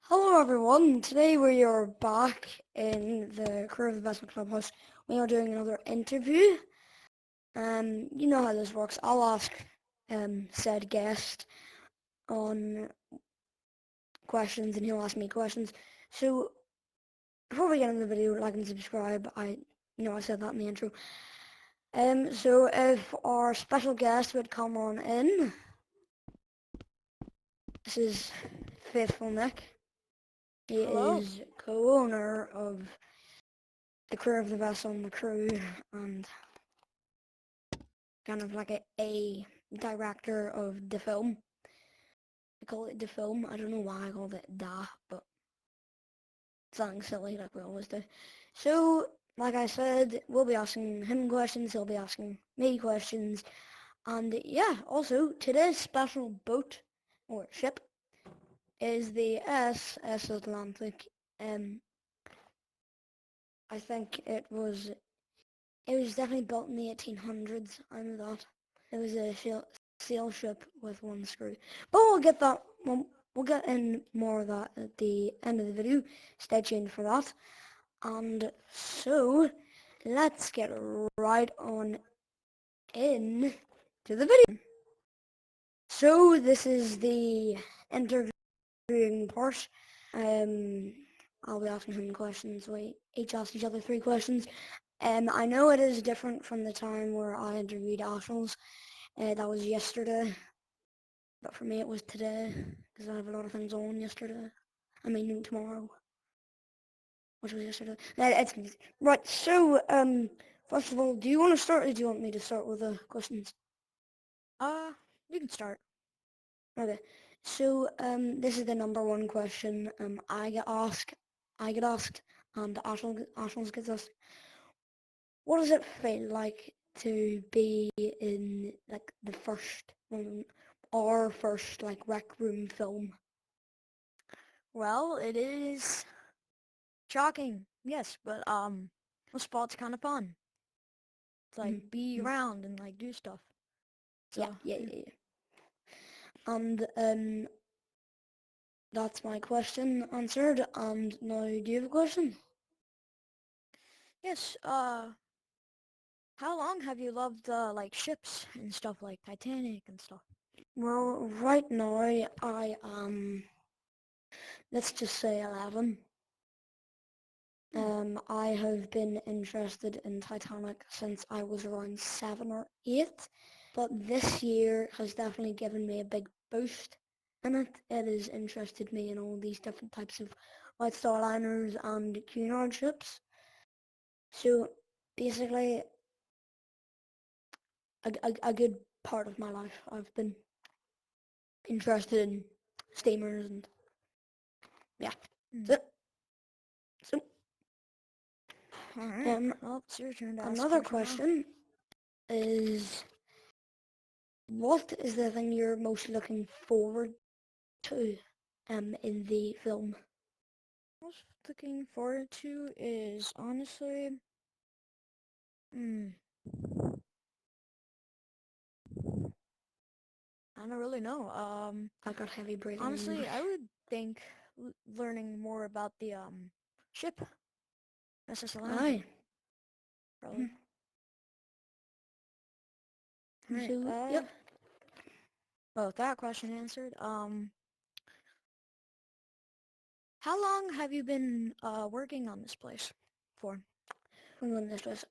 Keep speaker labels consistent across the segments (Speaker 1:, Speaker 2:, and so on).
Speaker 1: Hello everyone, today we are back in the Career Investment Clubhouse. We are doing another interview. You know how this works. I'll ask said guest on questions and he'll ask me questions. So before we get into the video, like and subscribe. I said that in the intro. So if our special guest would come on in, this is FaithfulNick. He
Speaker 2: Hello.
Speaker 1: is co-owner of the crew of the vessel and the crew, and kind of like a director of the film. I call it the film. I don't know why I called it da, but something silly like we always do. So, like I said, we'll be asking him questions, he'll be asking me questions, and yeah, also today's special boat or ship is the SS Atlantic. I think it was definitely built in the 1800s. I know that. It was a sail ship with one screw. But we'll get in more of that at the end of the video. Stay tuned for that. And so, let's get right on in to the video. So this is the interviewing part. I'll be asking him questions. We each ask each other 3 questions. I know it is different from the time where I interviewed Ashles. That was yesterday, but for me it was today, because I have a lot of things on yesterday. I mean tomorrow, which was yesterday. It's confusing. Right, so, first of all, do you want to start, or do you want me to start with the questions?
Speaker 2: You can start.
Speaker 1: Okay, so, this is the number one question, I get asked, and Ashles gets asked. What does it feel like to be in like the first our first like rec room film?
Speaker 2: Well, it is shocking, yes, but the spot's kind of fun. It's like be
Speaker 1: Mhm.
Speaker 2: around and like do stuff.
Speaker 1: Yeah,
Speaker 2: So
Speaker 1: yeah, yeah, yeah. And that's my question answered. And now, do you have a question?
Speaker 2: yes. How long have you loved like ships and stuff like Titanic and stuff?
Speaker 1: Well, right now I am, let's just say 11.
Speaker 2: Hmm.
Speaker 1: I have been interested in Titanic since I was around 7 or 8, but this year has definitely given me a big boost in it. It has interested me in all these different types of White Star liners and Cunard ships. So basically, a good part of my life I've been interested in steamers and yeah.
Speaker 2: Hmm.
Speaker 1: So, so
Speaker 2: All right.
Speaker 1: um,
Speaker 2: Well, it's your turn to ask a
Speaker 1: another
Speaker 2: question now.
Speaker 1: question is, what is the thing you're most looking forward to in the film?
Speaker 2: Most looking forward to is honestly, hmm, I don't really know.
Speaker 1: I got heavy breathing in there.
Speaker 2: Honestly, I would think learning more about the ship, SS
Speaker 1: Aye.
Speaker 2: Atlantic, probably. All right.
Speaker 1: So, yep.
Speaker 2: Well, with that question answered, how long have you been working on this place for?
Speaker 1: When was this was?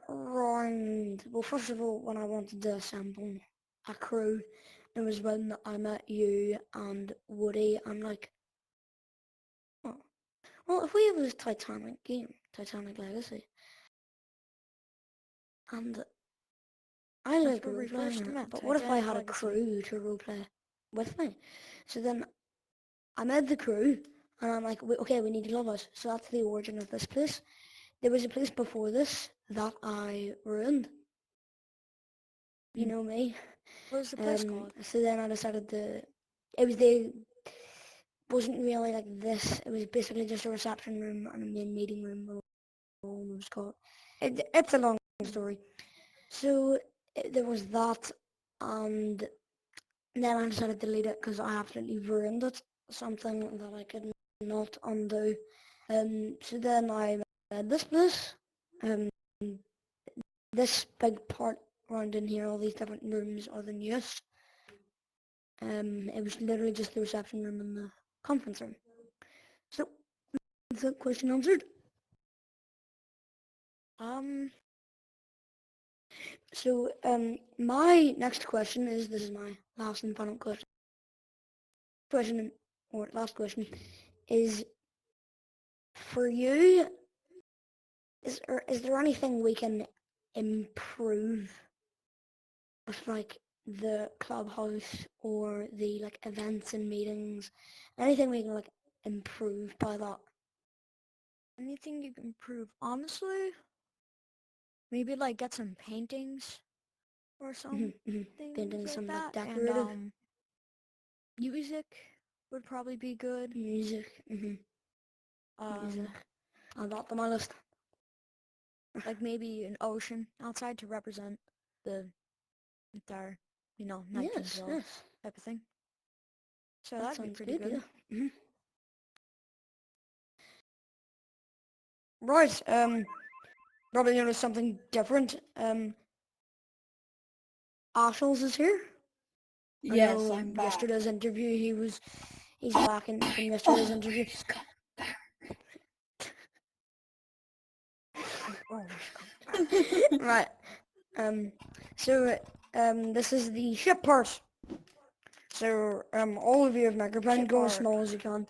Speaker 1: Around, well, first of all, when I wanted to assemble a crew, it was when I met you and Woody. I'm like, oh, well, if we have this Titanic game, Titanic Legacy, and I
Speaker 2: That's
Speaker 1: like
Speaker 2: where we
Speaker 1: role-playing
Speaker 2: first
Speaker 1: it,
Speaker 2: met,
Speaker 1: but what if I
Speaker 2: Titanic
Speaker 1: had a
Speaker 2: Legacy.
Speaker 1: crew to role-play with me? So then I met the crew, and I'm like, okay, we need lovers. So that's the origin of this place. There was a place before this that I ruined. You
Speaker 2: Hmm.
Speaker 1: know me.
Speaker 2: What was the place called?
Speaker 1: So then I decided to. It was the wasn't really like this. It was basically just a reception room and a main meeting room. Or it was called. It's a long
Speaker 2: Hmm.
Speaker 1: story. So there was that, and then I decided to delete it because I absolutely ruined it. something that I could not undo. So then I read this. Um, this big part around in here, all these different rooms are the newest. It was literally just the reception room and the conference room. So, the question answered. So, my next question is, this is my last and final question. Last question, is for you, is there anything we can improve with like the clubhouse or the like events and meetings? Anything we can like improve by that?
Speaker 2: Anything you can improve? Honestly, maybe like get some paintings or something
Speaker 1: Painting
Speaker 2: like
Speaker 1: some like
Speaker 2: that.
Speaker 1: decorative
Speaker 2: And music would probably be good.
Speaker 1: music. Music. I'll add that to my list.
Speaker 2: Like maybe an ocean outside to represent the entire, 1912
Speaker 1: Yes.
Speaker 2: type of thing. So
Speaker 1: That
Speaker 2: that'd be
Speaker 1: sounds
Speaker 2: pretty
Speaker 1: good,
Speaker 2: good.
Speaker 1: yeah. Right, probably notice something different. Ashles is here.
Speaker 3: Yes,
Speaker 1: I know
Speaker 3: I'm back.
Speaker 1: yesterday's interview, he's back from yesterday's interview.
Speaker 2: Oh my god.
Speaker 1: Right, so, this is the ship part. So, all of you have microphone, go as small as you can.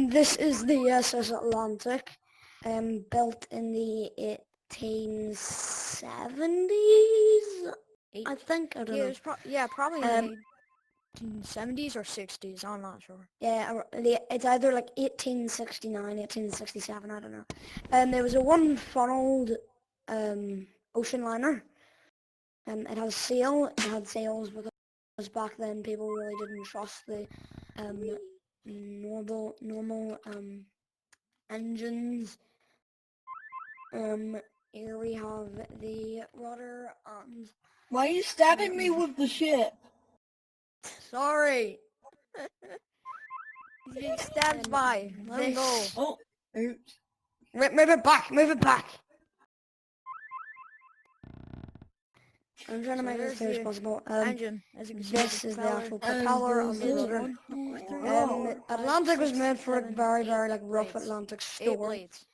Speaker 1: This is the SS Atlantic, built in the 1870s, I think. I don't know.
Speaker 2: Probably in the 1870s or 60s. I'm not sure.
Speaker 1: Yeah, it's either like 1869, 1867. I don't know. There was a one-funneled ocean liner. It had sail. It had sails because back then people really didn't trust the normal engines. Here we have the rudder and...
Speaker 3: Why are you stabbing me with the ship?
Speaker 2: Sorry. He's being stabbed by. Let him go.
Speaker 3: Oh, oops.
Speaker 1: Move it back, move it back! I'm trying to make it as clear as possible.
Speaker 2: Engine, as you can see,
Speaker 1: This is the actual propeller on the
Speaker 3: there's
Speaker 1: rudder.
Speaker 3: Oh.
Speaker 1: Atlantic was made for a very, very like rough
Speaker 2: blades.
Speaker 1: Atlantic
Speaker 2: 8
Speaker 1: storm.
Speaker 2: blades.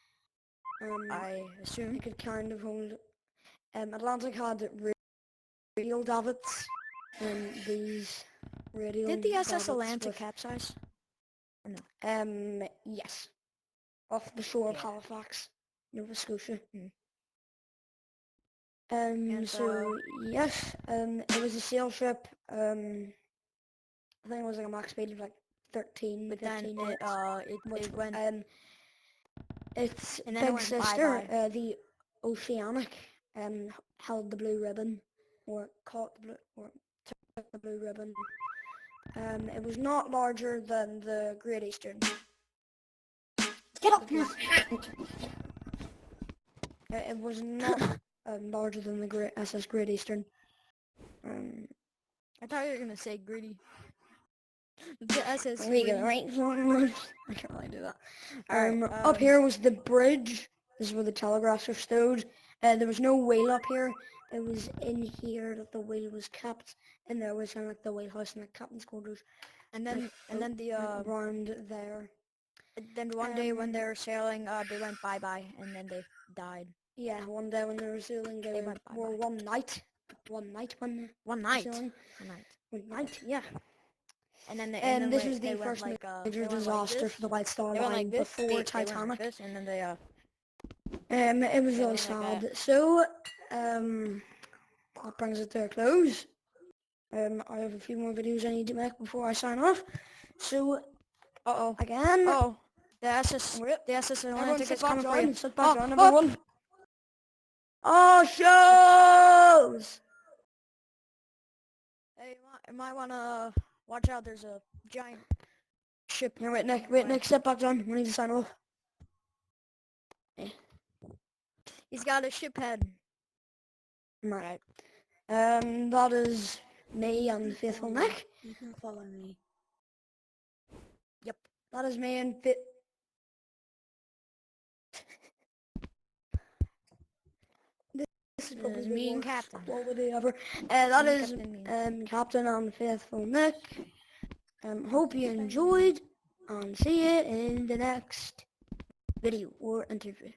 Speaker 2: I assume.
Speaker 1: It could kind of hold... Atlantic had radial davits, and these radial
Speaker 2: Did the SS
Speaker 1: davits
Speaker 2: Atlantic
Speaker 1: with...
Speaker 2: capsize? Or no?
Speaker 1: Yes. Off the shore of
Speaker 2: Yeah.
Speaker 1: Halifax, Nova Scotia.
Speaker 2: And,
Speaker 1: So, yes, it was a sail ship. I think it was like a max speed of like 13,
Speaker 2: But
Speaker 1: 15
Speaker 2: then
Speaker 1: knots.
Speaker 2: it went...
Speaker 1: Its
Speaker 2: and then it
Speaker 1: big
Speaker 2: went
Speaker 1: sister,
Speaker 2: bye-bye.
Speaker 1: the Oceanic, held the blue ribbon, or caught the blue, or took the blue ribbon. It was not larger than the Great Eastern.
Speaker 3: Get up here!
Speaker 1: It was not larger than the Great SS Great Eastern.
Speaker 2: I thought you were going to say gritty. The SS
Speaker 1: Are we
Speaker 2: gritty.
Speaker 1: gonna write something? I can't really do that.
Speaker 2: Alright,
Speaker 1: Up here was the bridge. This is where the telegraphs are stowed. There was no wheel up here. It was in here that the wheel was kept, and there was kind of like the wheelhouse and the captain's quarters.
Speaker 2: And then
Speaker 1: around there.
Speaker 2: Then one day when they were sailing, they went bye-bye, and then they died.
Speaker 1: Yeah, one day when they were sailing, they
Speaker 2: went bye-bye.
Speaker 1: were one night when
Speaker 2: One
Speaker 1: they
Speaker 2: night.
Speaker 1: were sailing. One night, yeah.
Speaker 2: And then
Speaker 1: And this was the first
Speaker 2: like,
Speaker 1: major disaster for the White Star
Speaker 2: they went
Speaker 1: Line
Speaker 2: like this.
Speaker 1: before Titanic.
Speaker 2: Like this, and then they
Speaker 1: It was
Speaker 2: they
Speaker 1: really
Speaker 2: went like
Speaker 1: sad. So, that brings it to a close. I have a few more videos I need to make before I sign off. So, again,
Speaker 2: the SS Atlantic is coming for you.
Speaker 1: Sit back down, everyone. Oh, shows!
Speaker 2: Hey, you might want to watch out. There's a giant ship.
Speaker 1: Here, wait, Nick, sit back down. We need to sign off.
Speaker 2: He's got a ship head.
Speaker 1: Right. That is me and FaithfulNick.
Speaker 3: You can follow me.
Speaker 2: Yep.
Speaker 1: That is me and this is probably the
Speaker 2: me and
Speaker 1: worst
Speaker 2: Captain.
Speaker 1: quality ever. That
Speaker 2: Me and
Speaker 1: is
Speaker 2: Captain,
Speaker 1: Captain and Faithful Nick. Hope you enjoyed, and see you in the next video or interview.